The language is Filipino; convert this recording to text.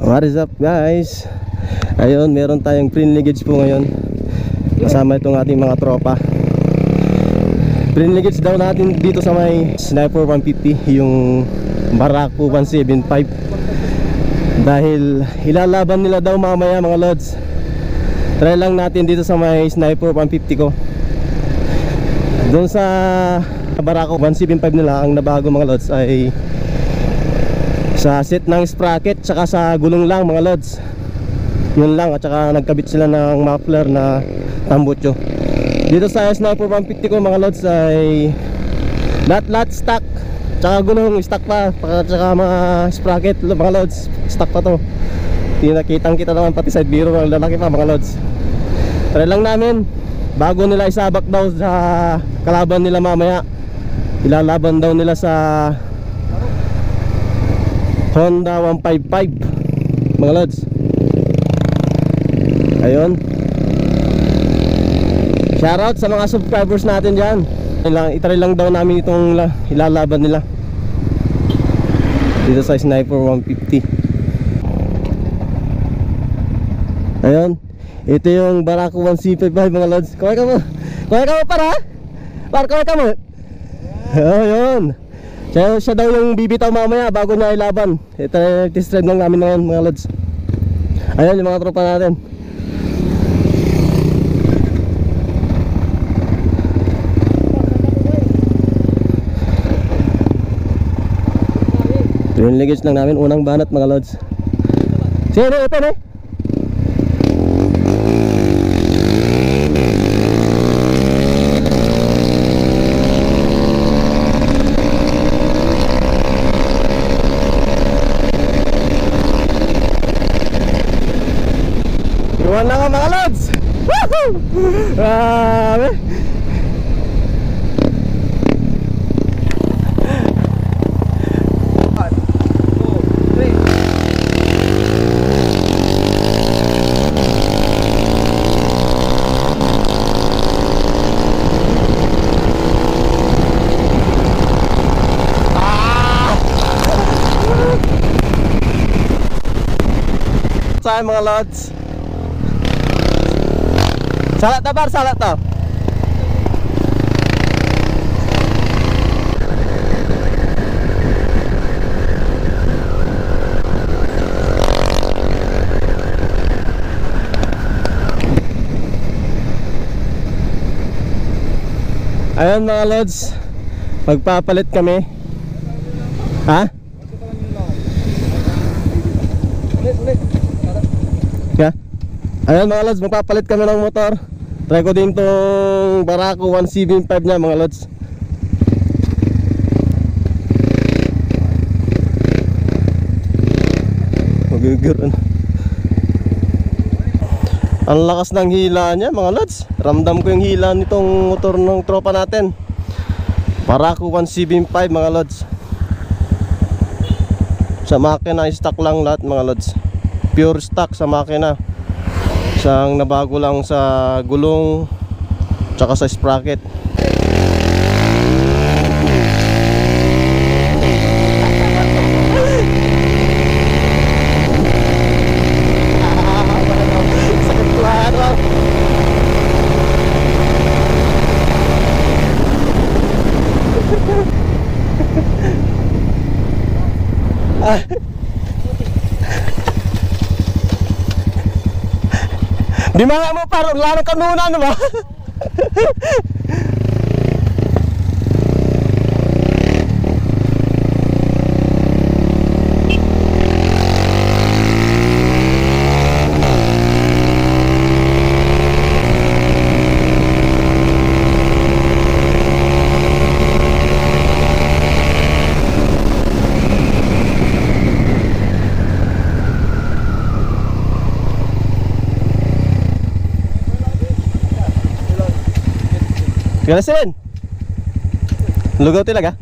What is up guys? Ayun, meron tayong privileged po ngayon. Kasama itong ating mga tropa. Privileged daw natin dito sa may Sniper 150, yung Barako 175. Dahil ilalaban nila daw mamaya mga lods. Try lang natin dito sa may Sniper 150 ko. Doon sa Barako 175 nila, ang nabago mga lods ay sa set ng sprocket tsaka sa gulong lang mga lods. Yun lang, at saka nagkabit sila ng muffler na tambutso. Dito sa Sniper 150 ko mga lods ay lahat stock, tsaka gulong stock pa, tsaka mga sprocket mga lods stock pa to. Tinakitang kita naman pati side mirror ang lalaki pa mga lods. Try lang namin bago nila isabak daw sa kalaban nila mamaya. Ilalaban daw nila sa Honda 155 mga lods. Ayun, shoutout sa mga subscribers natin dyan. Itry lang daw namin itong ilalaban nila dito sa Sniper 150. Ayun, ito yung Barako 175 mga lods. Kaway ka mo para? Kaway ka mo. Ayun, siya daw yung bibitaw mamaya bago niya ilaban. Ito, test ride lang namin ngayon mga lods. Ayun yung mga tropa natin. Yung luggage lang namin, unang banat mga lods. Sino ito na? Iwan lang ang mga lods. Woohoo! Grabe. Saan mga lods? Salat to bar, salat to. Ayun mga lods, magpapalit kami. Ha? Yeah. Ayun mga lods, magpapalit kami ng motor. Try ko din tong Barako 175 niya mga lods. Maguguran. Ang lakas ng hila niya mga lods. Ramdam ko yung hila nitong motor ng tropa natin, Barako 175 mga lods. Sa makina stock lang lahat mga lods. Pure stock sa makina. Isang nabago lang sa gulong tsaka sa sprocket. Sakit klaro. Di mga mo parang larang kanunan ba? Ganasin. Lugaw talaga.